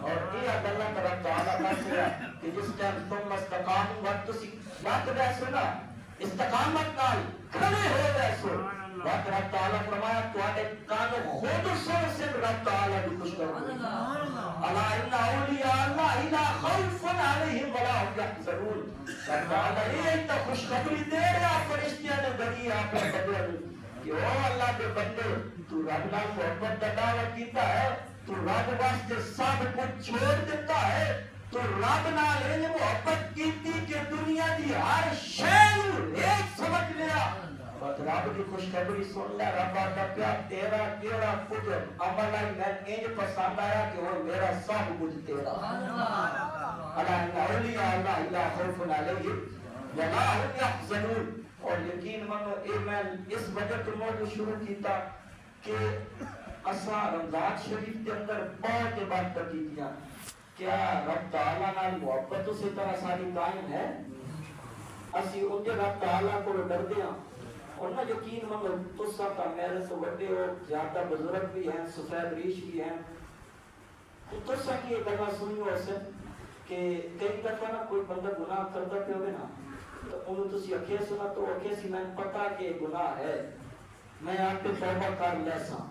S1: اور یہ اللہ رب تعالیٰ کا ہے کہ جس ٹائم تم استقام وقت وقت ویسے نا استقامت نال کھڑے ہو ویسے وقت رب تعالیٰ فرمایا تو آنے کان خود سن سے رب تعالیٰ بھی خوش کر دیں اللہ ان اولیاء اللہ لا خوف علیہم ولا هم يحزنون۔ رب تعالیٰ یہ تو خوشخبری دے رہا فرشتیاں نے بنی آپ نے بدل کہ او اللہ کے بندے تو رب نال محبت کا دعویٰ کیتا ہے، تو رب واسطے سب کچھ چھوڑ دیتا ہے، تو رب نال یہ محبت کیتی کہ دنیا دی ہر شے نوں ایک سمجھ لیا۔ بس رب کی خوشخبری سن لے، رب آتا پیا تیرا کیڑا کچھ عمل ہے میں انج پسند آیا کہ وہ میرا سب کچھ تیرا۔ اللہ ان اولیاء اللہ لا خوف علیہم ولا هم يحزنون۔ اور یقین مانو اے میں اس وجہ تو موضوع شروع کیتا کہ اساں رمضان شریف کے اندر بہت عبادت کیتیاں، کیا رب تعالیٰ نال محبت اسی طرح ساری قائم ہے؟ اسی ان رب تعالیٰ کو ڈردے ہیں اور نہ یقین مانو تساں کا میرے سے بڑے ہو، زیادہ بزرگ بھی ہیں، سفید ریش بھی ہیں، تو تساں کی ایک گلا سنی ہو اسے کہ کئی دفعہ نا کوئی بندہ گناہ کرتا پہ ہوئے نا تو انہوں تسی اکھے سنا تو اکھے سی میں پتا کہ گناہ ہے، میں آپ پہ توبہ کر لیسا،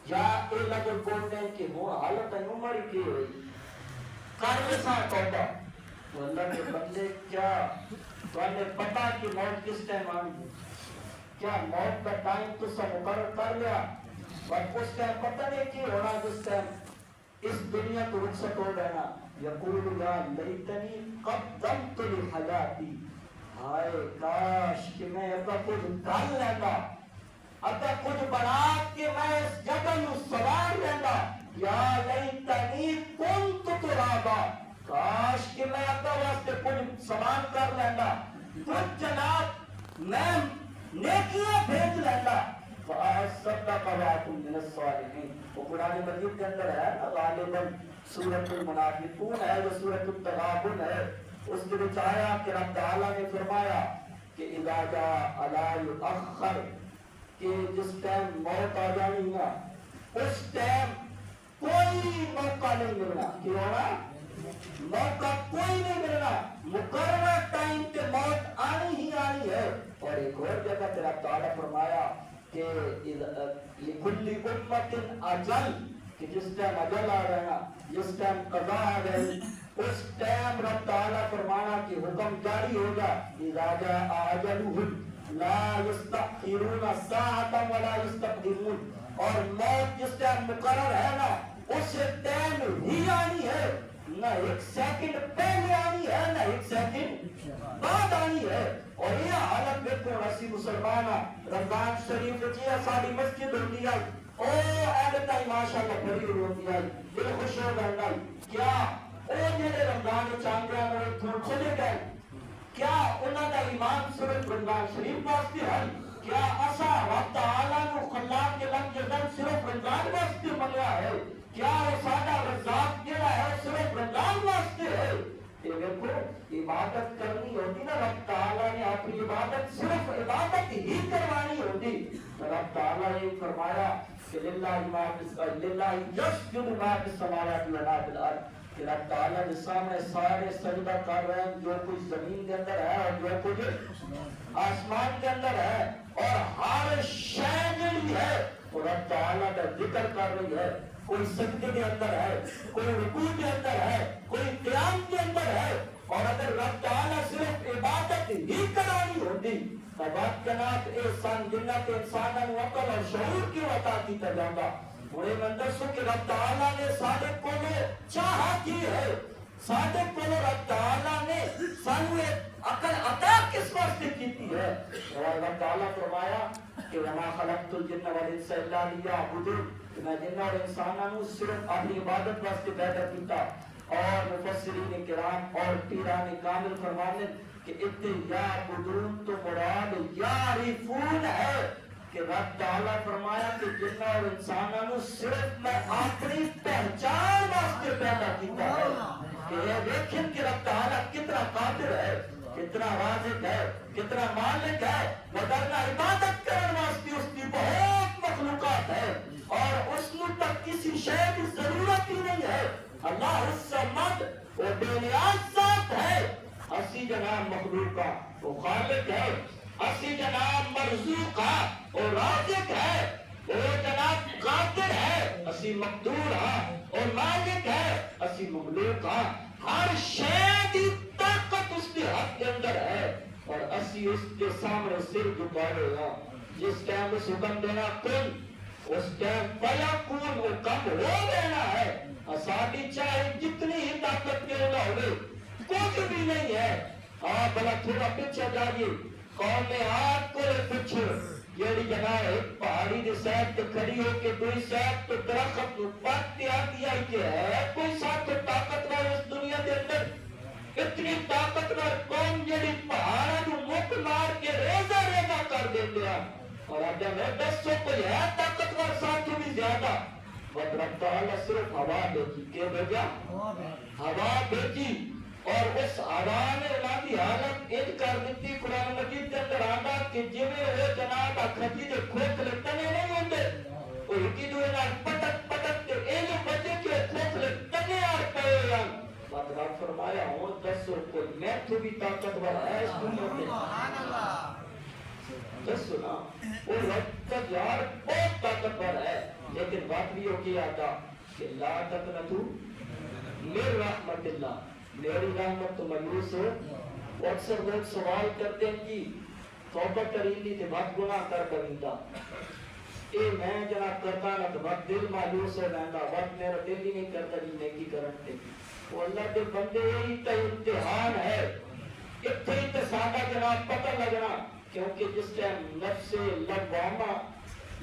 S1: یا اے لگے بولنے کہ وہ حالت ہے عمر کی ہوئی کر لیسا توبہ، تو اللہ کے بندے کیا تو انہیں پتا کہ موت کس ٹائم آنی، کیا موت کا ٹائم تو سب مقرر کر لیا، اور اس ٹائم پتہ نہیں کہ ہونا جس ٹائم اس دنیا کو رخصت ہو گیا، یقول یا لیتنی قدمت لحیاتی، ہائے کاش کہ میں اپنا کچھ کر لینا، اپنا کچھ بنا کہ میں اس جبل نو سوار لینا، یا لیتنی کنت ترابا، کاش کہ میں اپنا واسطے کچھ سامان کر لینا، کچھ جناب میں نیکیاں بھیج لینا، فَأَصَّدَّقَ وَأَكُن مِّنَ الصَّالِحِينَ۔ وہ قرآن مجید کے اندر ہے غالباً سورۃ المنافقون ہے یا سورۃ التغابن ہے، اس کے وچ آیا کہ رب تعالیٰ نے فرمایا کہ اذا جاء لا یؤخر، کہ جس ٹائم موت آ جانی ہے اس ٹائم کوئی موقع نہیں ملنا، کیوں ہونا موقع کوئی نہیں ملنا، مقررہ ٹائم پہ موت آنی ہی آنی ہے، اور ایک اور جگہ پہ رب تعالیٰ فرمایا کہ لِكُلِّ أُمَّةٍ أَجَلٌ کہ جس ٹائم اجل آ رہا جس ٹائم قضا آ گئی اس ٹائم رب تعالیٰ فرمانا کہ حکم جاری ہوگا اِذَا جَاءَ أَجَلُهُمْ لَا يَسْتَأْخِرُونَ سَاعَةً وَلَا يَسْتَقْدِمُونَ اور موت جس ٹائم مقرر ہے نا اس ٹائم ہی آنی ہے نہ ایک سیکنڈ پہلے آنی ہے نہ ایک سیکنڈ بعد آنی ہے اور یہ حالت دیکھو اسی مسلمان رمضان شریف جی ساری مسجد ہوتی ہے او اینڈ ٹائم ماشاءاللہ بڑی ہوتی ہے دل خوش ہو گیا کیا او جڑے رمضان چاندیاں میں تھوڑ چلے گئے کیا انہاں دا ایمان صرف رمضان شریف واسطے ہے کیا اسا رب تعالیٰ نو خلاق کے لم جدن صرف رمضان واسطے منگا ہے کیا وہ سادہ رزاق جڑا ہے صرف رمضان واسطے ہے یہ دیکھو عبادت کرنی ہوتی نا رب تعالیٰ نے اپنی عبادت صرف عبادت ہی کروانی ہوتی رب تعالیٰ نے فرمایا کہ للہ یسجد ما فی السماوات وما فی الارض کہ رب تعالیٰ کے سامنے سارے سجدہ کر رہے ہیں جو کچھ زمین کے اندر ہے اور جو کچھ آسمان کے اندر ہے اور ہر شے جڑی ہے وہ رب تعالیٰ کا ذکر کر رہی ہے کوئی سجدے کے اندر ہے کوئی رکوع کے اندر ہے کوئی قیام کے اندر ہے اور اگر رب تعالیٰ صرف عبادت ہی کرانی ہوتی تب جناب احسان جنت انسانوں عقل اور شعور کی عطا کی تجاوزہ بڑے مندر سو کہ رب تعالیٰ نے صادق کو چاہا کی ہے صادق کو رب تعالیٰ نے سانوے عقل عطا کس واسطے کی ہے اور رب تعالیٰ فرمایا کہ وما خلقت الجن والانس الا لیعبدون میں جن اور انسانوں صرف اپنی عبادت واسطے پیدا کیتا اور مفسرین کرام اور پیران کامل فرماتے کہ یعبدون تو مراد یعرفون ہے کہ رب تعالیٰ فرمایا کہ جن اور انسانوں صرف میں اپنی پہچان واسطے پیدا کیتا ہے کہ یہ دیکھیں کہ رب تعالیٰ کتنا قادر ہے کتنا رازق ہے کتنا مالک ہے وگرنہ عبادت کرنے واسطے اس کی بہت مخلوقات ہے اور اس میں تک کسی شے کی ضرورت ہی نہیں ہے اللہ الصمد وہ بے نیاز ذات ہے اسی جناب مخلوق کا وہ خالق ہے اسی جناب مرزوق کا وہ رازق ہے وہ جناب قادر ہے اسی مقدور ہاں اور مالک ہے اسی مملوک ہاں ہر شے کی طاقت اس کے ہاتھ کے اندر ہے اور اسی اس کے سامنے سر جھکائے گا جس ٹائم اس حکم دینا کن اس ٹائم پیا کون وہ کم ہو گیا ہے اسادی چاہے جتنی ہی طاقت کے نہ ہوئے کچھ بھی نہیں ہے ہاں بلا تھوڑا پیچھے جائیے قوم ہاتھ کو پیچھے یہ جناب ایک پہاڑی کے ساتھ کھڑی ہو کے کوئی ساتھ تو درخت پاتے آتی آئی کہ ہے کوئی ساتھ تو طاقتور اس دنیا کے اندر اتنی طاقتور قوم جڑی پہاڑا جو مک مار کے ریزہ ریزہ کر دیتے ہیں اور آج میں 10 کوئی ہے طاقتور ساتھ بھی زیادہ رب تعالیٰ صرف ہوا بھیجی کہ بھیجا ہوا بھیجی اور اس ہوا نے اللہ کی حالت ایج کر دیتی قرآن مجید کے اندر آنا کہ جویں وہ جناب کھٹی دے کھوکھلے تنے نہیں ہوندے وہ ہکی دوئے نال پٹک پٹک کے اے جو بچے کے کھوکھلے تنے آر پئے ہیں بات رب فرمایا ہوں 10 کوئی میں تو بھی طاقتور ہے اس دنیا میں بس سنا وہ رب یار بہت طاقتور ہے لیکن بات بھی ہو گیا تھا کہ لا تقنطوا من رحمت اللہ میری رحمت تو مایوس ہو اکثر لوگ سوال کرتے ہیں کہ توبہ کری لی تو بہت گناہ کر کریتا اے میں جناب کرتا نہ تو بہت دل مایوس ہو رہتا بہت میرا دل ہی نہیں کرتا جی نیکی کرتے وہ اللہ کے بندے یہی تو امتحان ہے اتنے ہی تو سادہ جناب پتہ لگنا کیونکہ جس ٹائم نفس لوامہ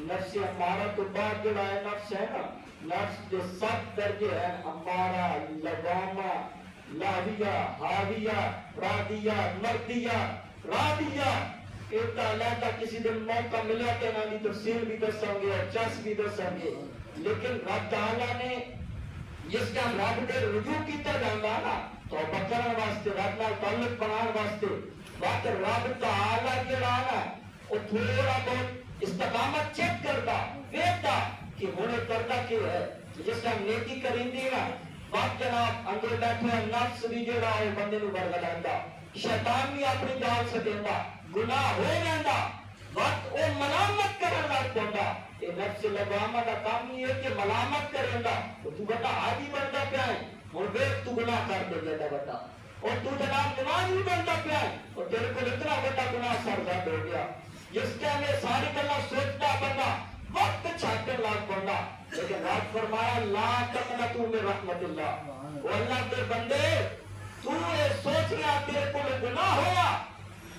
S1: نفس امارہ تو بعد جو ہے نفس ہے نا نفس جو 7 درجے ہیں امارہ لوامہ لاویہ حاویہ راضیہ مردیہ راضیہ ایک علیحدہ کسی دن موقع ملا کہ نامی تفسیر بھی دسیں گے اور چس بھی دسیں گے لیکن رب تعالیٰ نے جس کا رب دے رجوع کیتا جانا نا تو بکرن واسطے رب نال تعلق بنان واسطے بات رب تعالیٰ جڑا نا وہ تھوڑا بہت استقامت چیک کرتا ویکھتا کہ ہونے کرتا کیوں ہے جس کا نیکی کریندی نا بات جناب اندر بیٹھے نفس بھی جڑا ہے بندے نو برگلاتا
S2: شیطان بھی اپنی جان سکیندا گناہ ہو جاندا وقت او ملامت کرن لگ پوندا اے نفس لوامہ دا کام ہی ہے کہ ملامت کریندا تو بتا عادی بندا پیا ہے ہن ویکھ تو گناہ کر دے گا بتا اور تو جناب نماز بھی بندا پیا ہے اور تیرے کو اتنا بڑا گناہ سرزد ہو گیا جس ٹائم یہ ساری گلاں سوچتا بندہ وقت چھاٹن لگ پوندا لیکن رب فرمایا لا تقنطوا من رحمت اللہ او اللہ کے بندے تو یہ سوچ رہا تیرے کو گناہ ہوا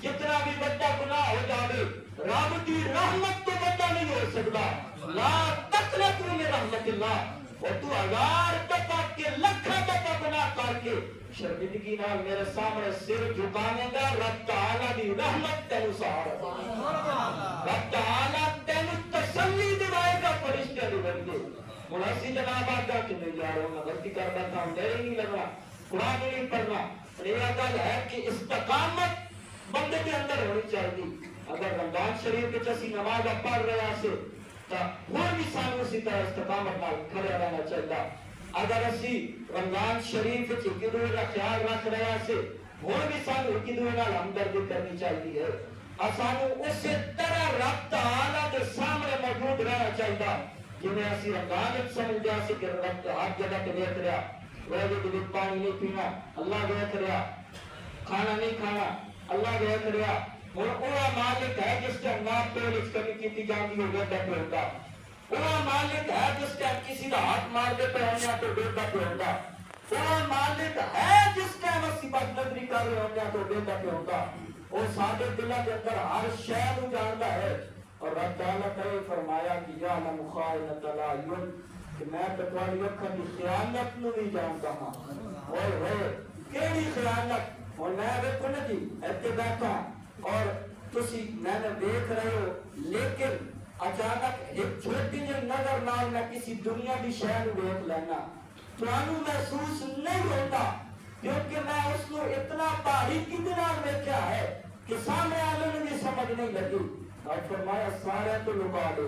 S2: جتنا بھی بڑا گناہ ہو جاوے رب کی رحمت تو بڑا نہیں ہو سکتا لا تقنطوا من رحمت اللہ اور تو ہزار دفعہ کے لکھاں دفعہ گناہ کر کے شرمندگی نال میرے سامنے سر جھکانے گا رب تعالی دی رحمت تینوں سہارا رب تعالی تینوں تسلی دلائے گا فرشتے دے بندے ہن اسی جناب آگا کہ نہیں جا رہا ہوں غلطی کر بیٹھا ہوں میرے نہیں لگنا قرآن نہیں پڑھنا یہ گل ہے کہ استقامت بندے کے اندر ہونی چاہیے اگر رمضان شریف کے اسی نماز پڑھ رہا سے تو ہر بھی سانو اسی طرح استقامت نال کھڑے رہنا چاہیے اگر اسی رمضان شریف وچ ایک دوسرے کا خیال رکھ رہا سے ہر بھی سانو ایک دوسرے نال ہمدردی کرنی چاہیے سانو اسی طرح رب تعالی کے سامنے موجود رہنا چاہیے جنہیں اسی رمضان وچ سمجھا سی کہ رب ہر جگہ تے دیکھ رہا روزے کے لیے پانی نہیں پینا اللہ دیکھ رہا کھانا نہیں کھانا اللہ دیکھ رہا اور وہ مالک ہے جس کے نام پہ اس کمی کی جاتی ہو گیا بیٹھے ہوتا وہ مالک ہے جس کے کسی کا ہاتھ مار دے پہ ہونے تو بیٹا پہ ہوتا وہ مالک ہے جس کے مصیبت نظری کر رہے ہونے تو بیٹا پہ ہوتا وہ سادے دلہ کے اندر ہر شے کو جانتا ہے اور رب تعالیٰ نے فرمایا کہ یا خائنۃ الاعین کہ میں تمہاری اکھاں کی خیانت نو بھی جانتا ہوں اور وہ کیڑی خیانت اور میں ویکھو نا جی ایتھے بیٹھا اور تسی میں نے دیکھ رہے ہو لیکن اچانک ایک چھوٹی جی نظر نال میں کسی دنیا کی شے نو دیکھ لینا تانوں محسوس نہیں ہوتا کیونکہ میں اس کو اتنا باریکی نال ویکھیا ہے کہ سامنے والے نوں بھی سمجھ نہیں لگی اور فرمایا سارے تو لکا لے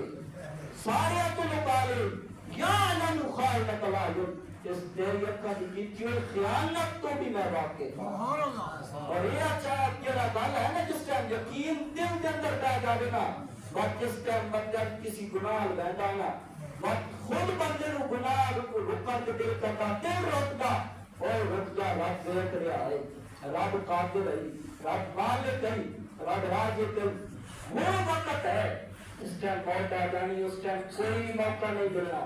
S2: سارے تو لکا لے یا لن خائنۃ الاعین اس دیر کا کی خیانت تو بھی میں واقف ہوں اور یہ اچھا کیا گل ہے نا جس ٹائم یقین دل کے اندر پہ جائے نا وقت جس ٹائم بندہ کسی گناہ بہتا نا وقت خود بندے نو گناہ رکن کے دل کرتا دل روکتا اور رک جا رب دیکھ رہا ہے رب قادر ہے رب مالک ہے رب رازق ہے وہ وقت ہے اس ٹائم موت آ جانی اس ٹائم کوئی موقع نہیں ملنا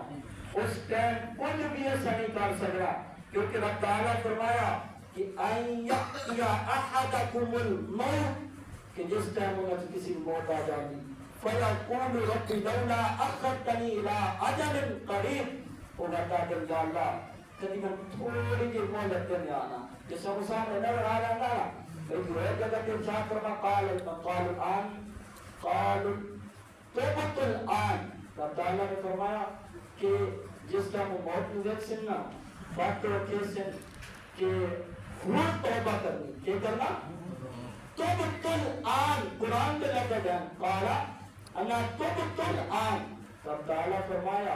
S2: اس ٹائم کچھ بھی ایسا نہیں کر سکتا کیونکہ رب تعالیٰ فرمایا کہ این یأتی احدکم الموت کہ جس ٹائم انہیں کسی موت آ جانی فیقول رب لولا اخرتنی الى اجل قریب وہ بتا دیں یا اللہ کبھی میں تھوڑی جی مہلت دینے آنا جیسا وہ سامنے نظر آ جاتا نا لیکن ایک جگہ پہ ارشاد فرما قال الآن قالوا توبۃ الآن رب تعالیٰ نے فرمایا کہ جس کا وہ موت میں دیکھ سننا بات تو رکھے سن کہ خود توبہ کرنی کیا کرنا توبۃ الآن قرآن میں لگا جائیں قالا انا توبۃ الآن رب تعالیٰ فرمایا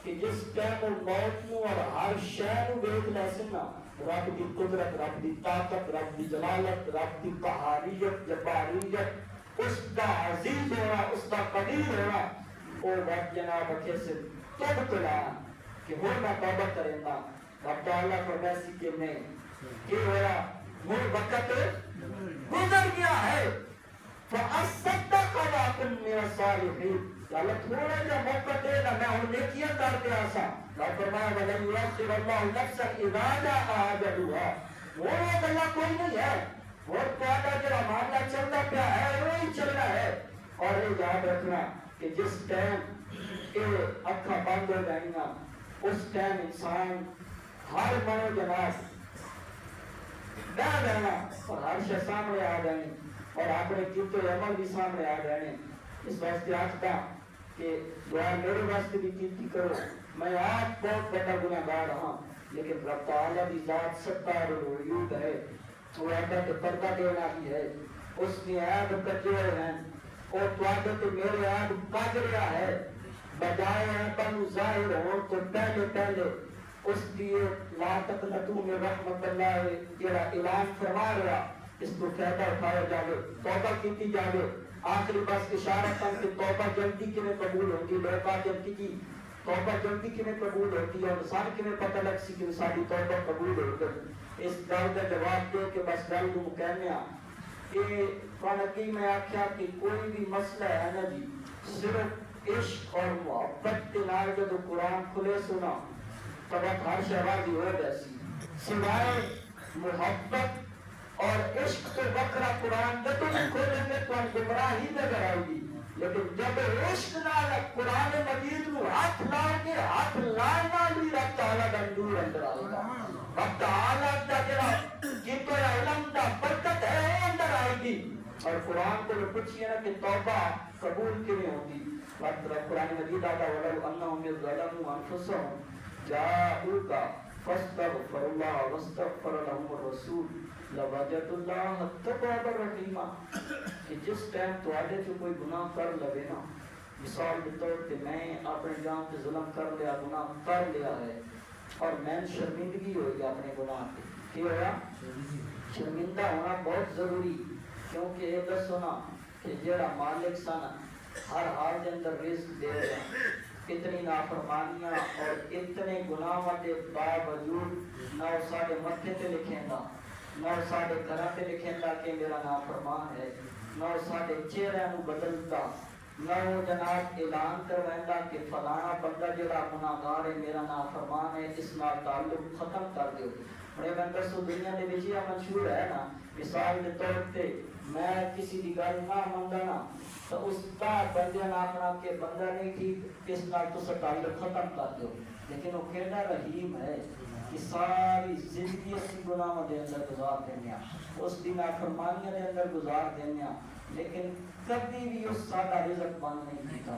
S2: کہ جس ٹائم وہ موت میں اور ہر شے نو دیکھ لے سننا رب کی قدرت رب کی طاقت رب کی جلالت رب کی قہاریت جباریت اس کا عزیز ہونا اس کا قدیر ہونا اور وقت جناب اکھے سے توبۃ الآن کہ وہ میں توبہ کریں گا رب تعالیٰ فرمایا کہ میں کہ ہوا وہ وقت گزر گیا ہے فَأَصَّدَّقَ وَأَكُن مِّنَ الصَّالِحِينَ اللہ تھوڑا جا موقع دے گا میں ہوں نیکیاں کرتے آسا رب فرمایا وَلَن يُؤَخِّرَ اللَّهُ نَفْسًا إِذَا جَاءَ أَجَلُهَا وہ اللہ کوئی نہیں ہے اور تہاڈا جڑا معاملہ چلتا پیا ہے وہی چلنا ہے اور یہ یاد رکھنا کہ جس ٹائم کے اکھاں بند ہو جائیں گا اس ٹائم انسان ہر منو جناس بہ جانا اور ہر شے سامنے آ جانی اور اپنے کیتے عمل بھی سامنے آ جانے اس واسطے آختا کہ دعا میرے واسطے بھی کیتی کرو میں آپ بہت بڑا گناہگار ہاں لیکن رب تعالیٰ کی ذات ستار و عیوب ہے وہ آتا کہ پردہ دینا بھی ہے اس نے عیب کٹے ہیں اور تو آتا کہ میرے عیب کٹ رہا ہے بجائے عیباں ظاہر ہوں تو پہلے اس لیے لا تقنطوا من رحمت اللہ جڑا اعلان فرما رہا اس کو فائدہ اٹھایا جائے، توبہ کی جائے. آخری بس اشارہ تک کہ توبہ جلدی کے میں قبول ہوتی ہے. لوگ جلدی کی توبہ جلدی کے میں قبول ہوتی ہے اور انسان کے میں پتہ لگ سی کہ ساری توبہ قبول ہو گئی. اس گل کا جواب دے کہ بس گل کو کہنے کہ فانکی میں آخیا کہ کوئی بھی مسئلہ ہے نا جی، صرف عشق اور محبت کے نال جب قرآن کھلے سنا تب ہر شہبازی ہو جیسی. سوائے محبت اور عشق تو وکرا قرآن جب نہیں کھولیں گے تو ہم گمراہی نظر آئے گی. لیکن جب عشق نال قرآن مجید کو ہاتھ لائیں گے، ہاتھ لانا بھی رب تعالیٰ کا نور اندر آئے گا. رب تعالیٰ کا جڑا جتو علم دا برکت ہے وہ اندر آئے گی. اور قرآن کو پوچھئے نا کہ توبہ قبول کیوں ہوتی؟ قرآن مجید آتا وَلَوْ أَنَّهُمْ يَظْلَمُوا أَنفُسَهُمْ جَاءُوكَ فَاسْتَغْفَرُوا اللَّهَ وَاسْتَغْفَرَ لَهُمُ الرَّسُولُ لَوَجَدُوا اللَّهَ تَوَّابًا رَحِيمًا. کہ جس ٹائم تواڈے چ کوئی گناہ کر لوے نا، مثال کے طور پہ میں اپنے جان پہ ظلم کر لیا، گناہ کر لیا ہے اور میں شرمندگی ہوئی اپنے گناہ پہ، کی ہوا؟ شرمندہ ہونا بہت ضروری. کیونکہ یہ دسو نا کہ جڑا مالک سن ہر حال کے اندر رزق دے گا، اتنی نافرمانیاں اور اتنے گناہاں کے باوجود نہ وہ سارے متھے تے لکھیں گا، نہ وہ سارے گھراں تے لکھیں گا کہ میرا نافرمان ہے، نہ وہ سارے چہرے نو بدلتا، نہ وہ جناب اعلان کروائندا کہ فلانا بندہ جڑا گناہگار ہے میرا نافرمان ہے، اس نال تعلق ختم کر دیو. بڑے بندر سو دنیا دے وچ یہ منشور ہے نا، مثال کے طور پہ میں کسی دی گل نہ مندا نا تو اس کا بندے نہ اپنا کہ بندہ نہیں ٹھیک اس نال تو تعلق ختم کر دیو. لیکن وہ کیڑا رحیم ہے کہ ساری زندگی اس گناہاں دے اندر گزار دینا، اس دی نافرمانیاں دے اندر گزار دینا، لیکن کبھی بھی اس سادہ رزق بند نہیں کیتا،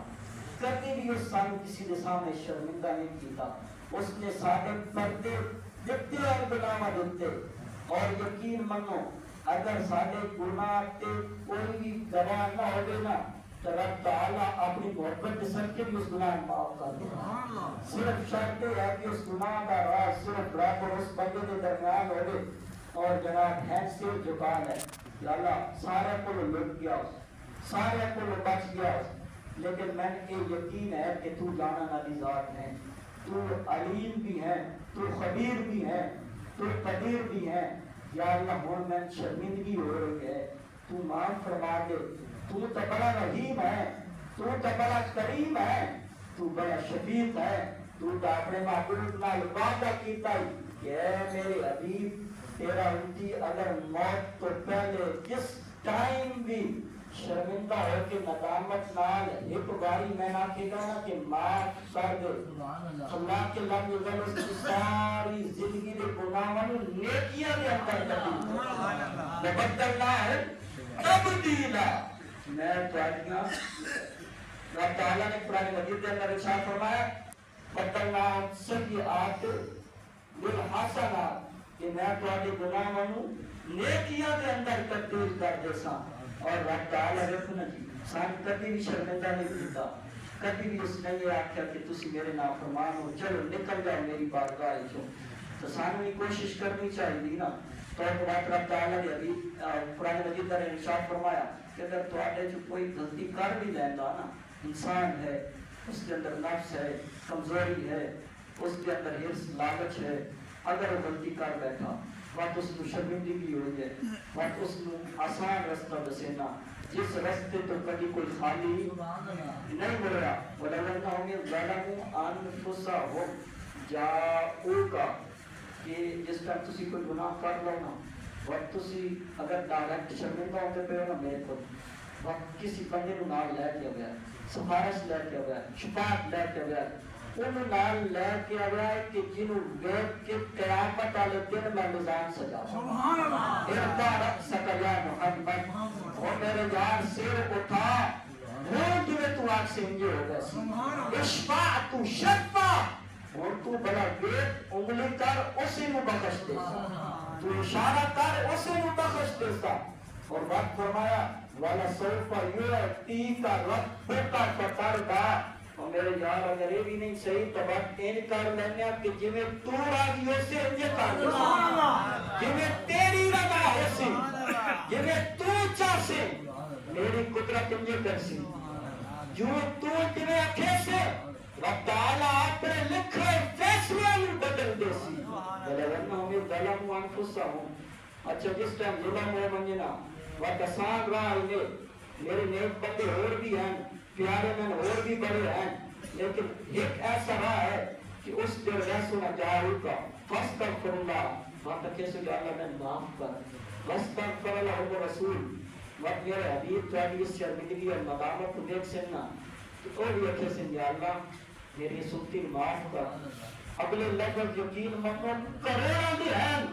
S2: کبھی بھی اس سانو کسی دے سامنے شرمندہ نہیں کیتا. اس نے سارے پردے جتے اور گناہ دیتے. اور یقین منو اگر سارے گناہ تے کوئی بھی گواہ نہ ہوگے نا تو رب تعالیٰ اپنی محبت کے صدقے بھی اس گناہ معاف کر دے. صرف شرط ہے کہ اس گناہ کا راز صرف رب اور اس بندے کے درمیان ہوگے. اور جناب ہینڈ سے جھکا ہے کہ اللہ سارے کو لٹ گیا، سارے کو بچ گیا، لیکن میں نے یہ یقین ہے کہ تو جانا والی ذات ہے، تو علیم بھی ہے، تو خبیر بھی ہے، تو قدیر بھی ہے. یا اللہ ہون میں شرمندگی ہو رہی ہے، تو معاف فرما دے. تو تو بڑا رحیم ہے، تو تو بڑا کریم ہے، تو بڑا شفیق ہے. تو تو اپنے محبوب نال وعدہ کیتا ہے کہ اے میرے حبیب تیرا امتی اگر موت تو پہلے جس ٹائم بھی شرمندہ ہو کے ندامت نال ایک باری میں نہ کہا نا کہ معاف کر دے، اللہ کے لم یزل اس کی ساری زندگی دے گناہاں نوں نیکیاں دے اندر تبدیل بدلنا ہے تبدیلا. میں تواڈیاں رب تعالیٰ نے قرآن مجید کے اندر ارشاد فرمایا بدلنا سیئات بالحسنات کہ میں تواڈے گناہاں نوں نیکیاں دے اندر تبدیل کر دے ساں. اور رب تعالیٰ رکھنا جی سان کبھی بھی شرمندہ نہیں کیتا، کبھی بھی اس نے یہ آکھیا کہ تسی میرے نافرمان ہو چلو نکل جاؤ میری بارگاہ چوں. تو سانو یہ کوشش کرنی چاہیے نا. تو بات رب تعالیٰ نے ابھی قرآن مجید نے ارشاد فرمایا کہ اگر تواڈے چ کوئی غلطی کر بھی لیندا نا، انسان ہے، اس کے اندر نفس ہے، کمزوری ہے، اس کے اندر حرص لالچ ہے، اگر وہ غلطی کر بیٹھا وقت اس کو شرمندگی ہوئی ہے، وقت اس کو آسان رستہ دسینا جس رستے تو کبھی کوئی خالی نہیں مل رہا. وَلَوَنَّهُمْ ظَلَمُوا أَنفُسَهُمْ جَاءُوكَ کہ جس طرح تسی کوئی گناہ کر لو نا وقت تسی اگر ڈائریکٹ شرمندہ ہوتے پہ نا میرے کو وقت کسی بندے کو نال لے کے گیا، سفارش لے کے گیا، شفاعت لے کے گیا، انہوں نال لے کے آیا ہے کہ جنہوں ویب کے قیامت والے دن میں نظام سجا ارتا رب سکیا محمد اور میرے یار سیر اٹھا ہوں جنہیں تو آگ سے انجے ہو گئے سی اشفاع تو شفا اور تو بڑا ویب انگلی کر اسی نو بخش دے سا، تو اشارہ کر اسی نو بخش دے سا. اور بات فرمایا والا سوفا یعطیک ربک فترضی. اور میرے یار اگر یہ بھی نہیں صحیح تو بات این کر لینا کہ جویں تو راضی ہو سے انجے کر دے جویں تیری رضا ہو سی جنہیں تو چاہے میری قدرت انجھے کرسی جو تو جنہیں اکھے سے رب تعالیٰ آپ نے لکھے فیصلہ میں بدل دے سی وَلَوَنَّهُمْ يَظْلَمُوا أَنفُسَهُمْ اچھا جس ٹائم ظلم ہو منجنا وَتَسان رہا انہیں میرے نیک بندے اور بھی ہیں پیارے میں اور بھی بڑے ہیں لیکن ایک ایسا رہا ہے کہ اس پر رسول جاہل کا فَاسْتَغْفِرُ اللَّهِ وہاں تک کیسے کہ اللہ نے معاف کر وَاسْتَغْفَرَ لَهُ الرَّسُولُ وقت میرے حبیب تو ابھی اس شرمندگی اور مقامت کو دیکھ سننا تو بھی اکھے سن یا اللہ میری سنتی معاف کر اگلے لفظ یقین مطلب کروڑوں بھی ہیں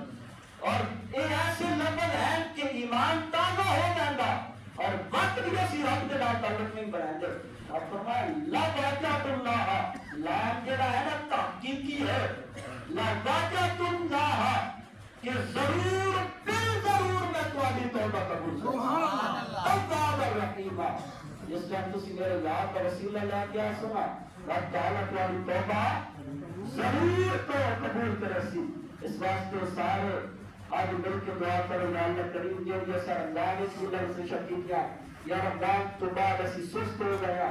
S2: اور یہ ایسے لفظ ہیں کہ ایمان تازہ ہو جاندہ اور وقت بھی اسی رب دلہ تعلق میں بڑھائیں دے اور فرمایا لا واجات اللہ لام جڑا ہے نا تحقیقی ہے لا واجات اللہ کہ ضرور ضرور میں تمہاری توبہ قبول کروں توبہ الرحیمہ جس ٹائم تسی میرے یاد کا وسیلہ لے کے سنا رب تعالیٰ تمہاری توبہ ضرور تو قبول کرے سی اس واسطے سارے آج مل کے دعا کرو یا اللہ کریم جو جیسا رمضان اس ملک سے شکی کیا یا رمضان تو بعد اسی سست ہو گیا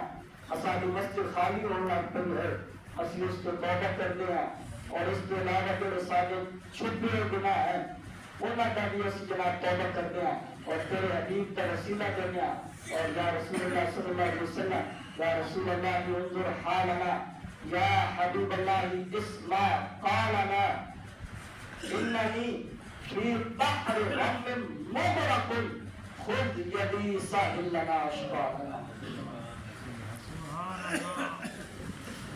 S2: اسالی مسجد خالی ہونا پڑی ہے اسی اس کو توبہ کر دیا اور اس کے علاوہ جو سارے چھپے گناہ ہیں انہاں کا بھی اسی جناب توبہ کر دیا اور تیرے حبیب کا وسیلہ کر دیا اور یا رسول اللہ صلی اللہ علیہ وسلم یا رسول اللہ انظر حالنا یا حبیب اللہ اسمع قالنا انہی فی بحر غم مغرق خذ یدی ساحل لنا اشفاقنا